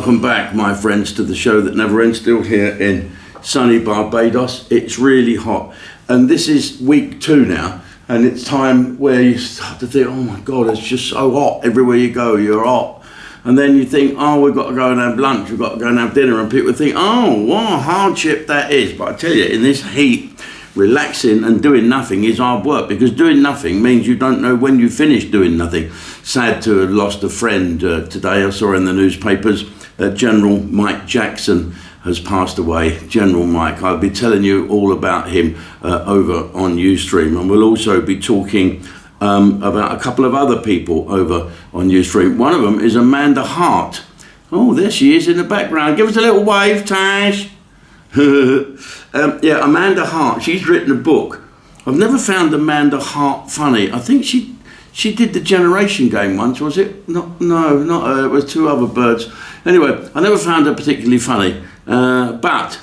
Welcome back, my friends, to the show that never ends, still here in sunny Barbados. It's really hot, and this is week 2 now, and it's time where you start to think, oh my God, it's just so hot. Everywhere you go, you're hot. And then you think, oh, we've got to go and have lunch, we've got to go and have dinner, and people think, oh, what a hardship that is. But I tell you, in this heat, relaxing and doing nothing is hard work, because doing nothing means you don't know when you finish doing nothing. Sad to have lost a friend today. I saw in the newspapers that General Mike Jackson has passed away. General Mike, I'll be telling you all about him over on Ustream, and we'll also be talking about a couple of other people over on Ustream. One of them is Amanda Hart. Oh, there she is in the background. Give us a little wave, Tash. Yeah, Amanda Hart. She's written a book. I've never found Amanda Hart funny. I think she did the Generation Game once, was it? No, not her. It was 2 other birds. Anyway, I never found her particularly funny. But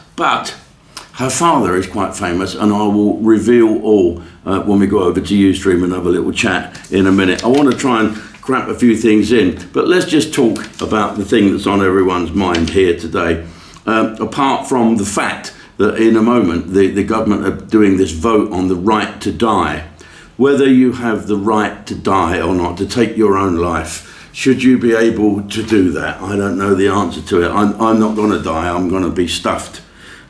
her father is quite famous, and I will reveal all when we go over to Ustream and have a little chat in a minute. I want to try and cramp a few things in, but let's just talk about the thing that's on everyone's mind here today. Apart from the fact that in a moment the government are doing this vote on the right to die. Whether you have the right to die or not, to take your own life, should you be able to do that? I don't know the answer to it. I'm not going to die. I'm going to be stuffed.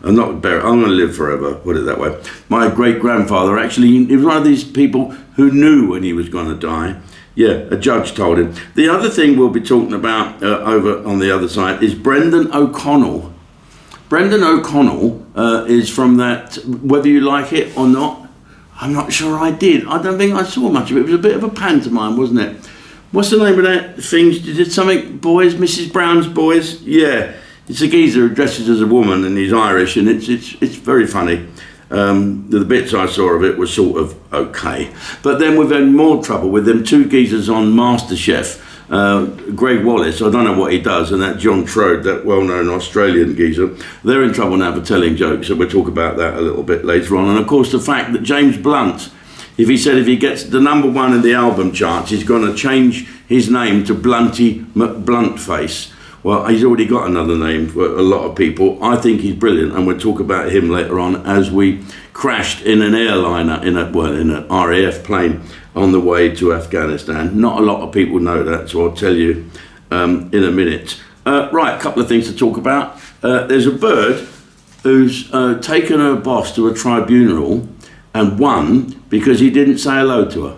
I'm not buried. I'm going to live forever, put it that way. My great-grandfather, actually, he was one of these people who knew when he was going to die. Yeah, a judge told him. The other thing we'll be talking about over on the other side is Brendan O'Connell. Brendan O'Connell is from that, whether you like it or not, I'm not sure I did. I don't think I saw much of it. It was a bit of a pantomime, wasn't it? What's the name of that thing? You did something, boys, Mrs. Brown's Boys? Yeah, it's a geezer who dresses as a woman, and he's Irish, and it's very funny. The bits I saw of it were sort of okay. But then we've had more trouble with them 2 geezers on MasterChef. Greg Wallace, I don't know what he does, and that John Trode, that well-known Australian geezer, they're in trouble now for telling jokes, so we'll talk about that a little bit later on. And of course the fact that James Blunt, if he gets the #1 in the album charts, he's going to change his name to Blunty McBluntface. Well, he's already got another name for a lot of people. I think he's brilliant, and we'll talk about him later on as we crashed in an airliner, in an RAF plane on the way to Afghanistan. Not a lot of people know that, so I'll tell you in a minute. Right, a couple of things to talk about. There's a bird who's taken her boss to a tribunal and won because he didn't say hello to her.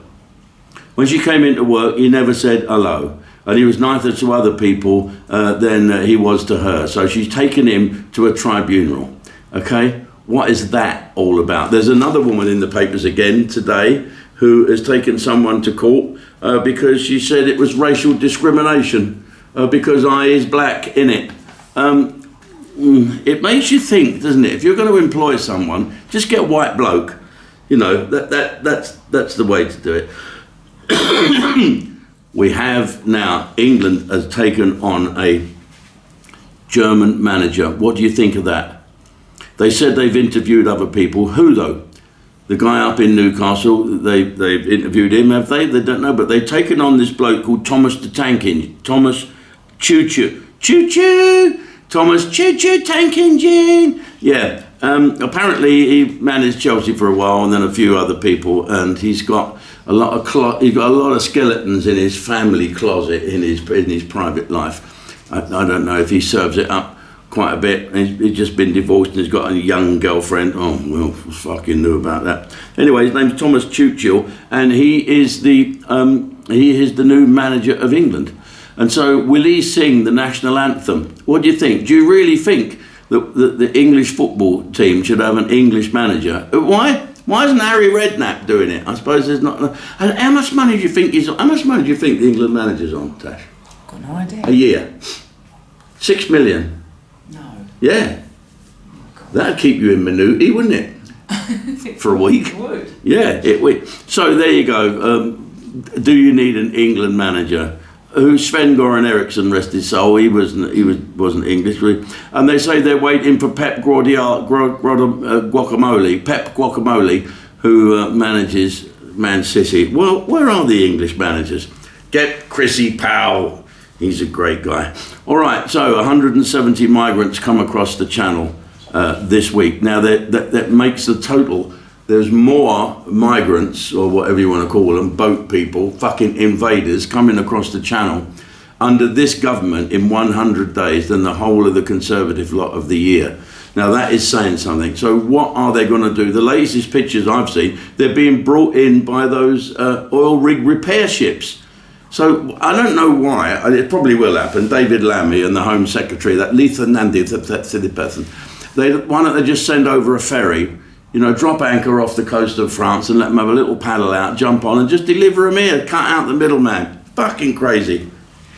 When she came into work, he never said hello. And he was nicer to other people than he was to her. So she's taken him to a tribunal. Okay? What is that all about? There's another woman in the papers again today who has taken someone to court because she said it was racial discrimination because I is black in it. It makes you think, doesn't it? If you're going to employ someone, just get a white bloke. You know, that's the way to do it. We have now, England has taken on a German manager. What do you think of that? They said they've interviewed other people. Who though? The guy up in Newcastle, they've interviewed him, have they? They don't know, but they've taken on this bloke called Thomas the Tank Engine. Thomas Choo-Choo. Choo-Choo! Thomas Choo-Choo Tank Engine! Yeah, apparently he managed Chelsea for a while and then a few other people, and he's got a lot of skeletons in his family closet in his private life. I don't know if he serves it up quite a bit. He's just been divorced and he's got a young girlfriend. Oh, well, fucking knew about that. Anyway, his name's Thomas Tuchel, and he is the new manager of England. And so will he sing the national anthem? What do you think? Do you really think that the English football team should have an English manager? Why? Why isn't Harry Redknapp doing it? I suppose there's not. And how much money do you think How much money do you think the England manager's on, Tash? Got no idea. A year. 6 million. No. Yeah. Oh, That'd keep you in Minuti, wouldn't it? For a week. It would. Yeah, it would. So there you go. Do you need an England manager? Sven-Goran Eriksson, rest his soul, he wasn't English, and they say they're waiting for Pep Guacamole, who manages Man City. Well, where are the English managers? Get Chrissy Powell He's a great guy. All right, so 170 migrants come across the channel this week. Now, that makes the total. There's more migrants, or whatever you want to call them, boat people, fucking invaders, coming across the channel under this government in 100 days than the whole of the Conservative lot of the year. Now, that is saying something. So what are they going to do? The latest pictures I've seen, they're being brought in by those oil rig repair ships. So I don't know why. It probably will happen. David Lammy and the Home Secretary, that Letha Nandi, that silly person, why don't they just send over a ferry, drop anchor off the coast of France and let them have a little paddle out, jump on and just deliver them here, cut out the middleman. Fucking crazy.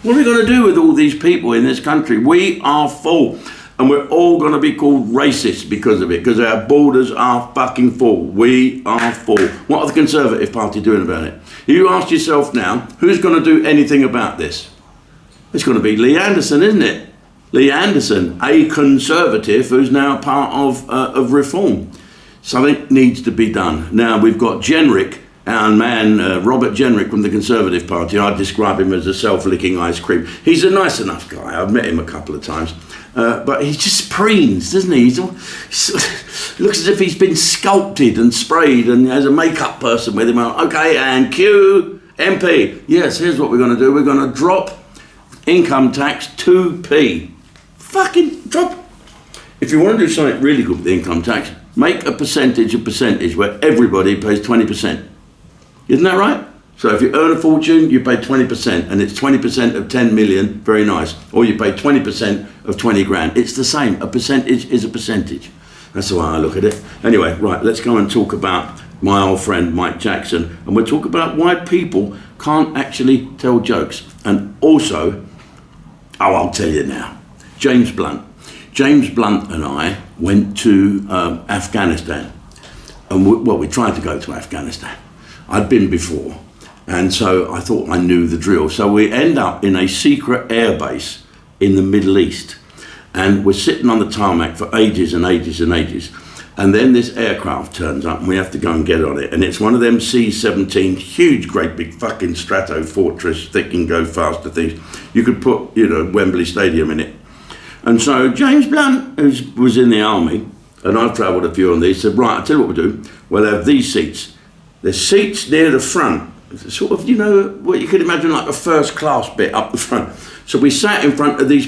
What are we going to do with all these people in this country? We are full. And we're all going to be called racist because of it, because our borders are fucking full. We are full. What are the Conservative Party doing about it? You ask yourself now, who's going to do anything about this? It's going to be Lee Anderson, isn't it? Lee Anderson, a Conservative who's now part of Reform. Something needs to be done. Now, we've got Jenrick, our man, Robert Jenrick from the Conservative Party. I describe him as a self-licking ice cream. He's a nice enough guy. I've met him a couple of times. But he just preens, doesn't he? He looks as if he's been sculpted and sprayed and has a makeup person with him. Okay, and Q, MP. Yes, here's what we're going to do. We're going to drop income tax 2p. Fucking drop. If you want to do something really good with the income tax, make a percentage where everybody pays 20%. Isn't that right? So if you earn a fortune, you pay 20%, and it's 20% of 10 million, very nice. Or you pay 20% of 20 grand. It's the same. A percentage is a percentage. That's the way I look at it. Anyway, right, let's go and talk about my old friend Mike Jackson, and we'll talk about why people can't actually tell jokes. And also, I'll tell you now, James Blunt. James Blunt and I went to Afghanistan, and we tried to go to Afghanistan. I'd been before. And so I thought I knew the drill. So we end up in a secret air base in the Middle East. And we're sitting on the tarmac for ages and ages and ages. And then this aircraft turns up and we have to go and get on it. And it's one of them C-17, huge, great big fucking Strato Fortress, thick and go faster things. You could put, Wembley Stadium in it. And so James Blunt, who was in the army, and I've travelled a few on these, said, right, I'll tell you what we'll do. We'll have these seats. There's seats near the front. Sort of, what you could imagine like a first class bit up the front. So we sat in front of these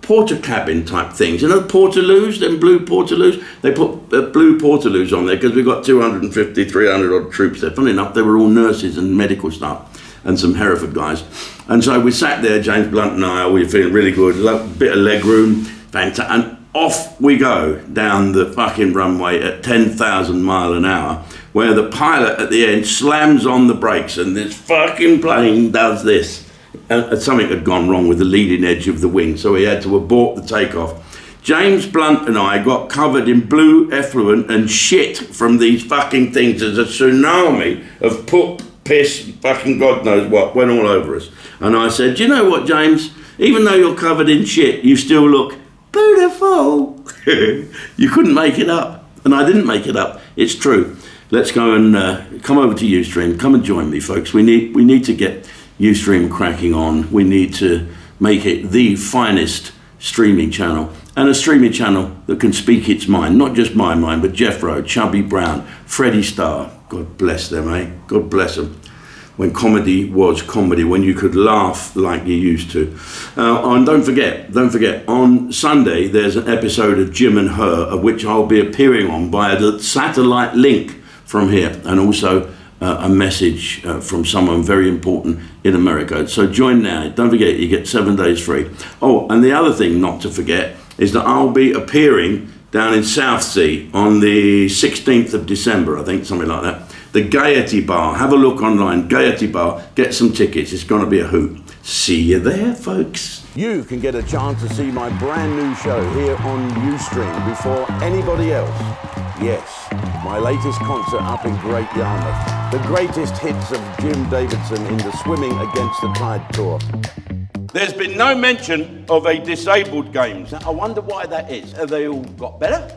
porter cabin type things. Portaloos, them blue portaloos? They put blue portaloos on there because we've got 250, 300 odd troops there. Funny enough, they were all nurses and medical staff and some Hereford guys. And so we sat there, James Blunt and I, we were feeling really good, a bit of leg room, fantastic. And off we go down the fucking runway at 10,000 mile an hour, where the pilot at the end slams on the brakes and this fucking plane does this. And something had gone wrong with the leading edge of the wing, so he had to abort the takeoff. James Blunt and I got covered in blue effluent and shit from these fucking things as a tsunami of poop, piss, fucking God knows what, went all over us. And I said, do you know what, James? Even though you're covered in shit, you still look beautiful. You couldn't make it up. And I didn't make it up. It's true. Let's go and come over to Ustream. Come and join me, folks. We need to get Ustream cracking on. We need to make it the finest streaming channel, and a streaming channel that can speak its mind. Not just my mind, but Jeff Rowe, Chubby Brown, Freddie Starr. God bless them, eh? God bless them. When comedy was comedy, when you could laugh like you used to. And don't forget, on Sunday there's an episode of Jim and Her, of which I'll be appearing on via the satellite link from here, and also a message from someone very important in America. So join now. Don't forget, you get 7 days free. Oh, and the other thing not to forget is that I'll be appearing down in Southsea on the 16th of December, I think, something like that. The Gaiety Bar. Have a look online, Gaiety Bar. Get some tickets. It's going to be a hoot. See you there, folks. You can get a chance to see my brand new show here on Ustream before anybody else. Yes, my latest concert up in Great Yarmouth. The greatest hits of Jim Davidson in the Swimming Against the Tide tour. There's been no mention of a disabled games. Now, I wonder why that is. Have they all got better?